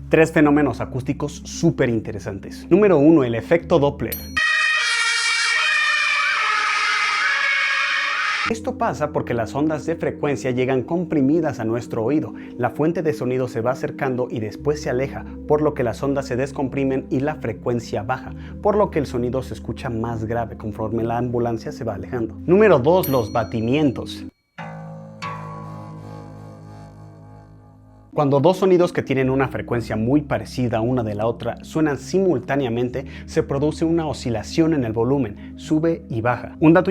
Tres fenómenos acústicos súper interesantes. Número 1. El efecto Doppler. Esto pasa porque las ondas de frecuencia llegan comprimidas a nuestro oído. La fuente de sonido se va acercando y después se aleja, por lo que las ondas se descomprimen y la frecuencia baja, por lo que el sonido se escucha más grave conforme la ambulancia se va alejando. Número 2. Los batimientos. Cuando dos sonidos que tienen una frecuencia muy parecida una de la otra suenan simultáneamente, se produce una oscilación en el volumen, sube y baja. Un dato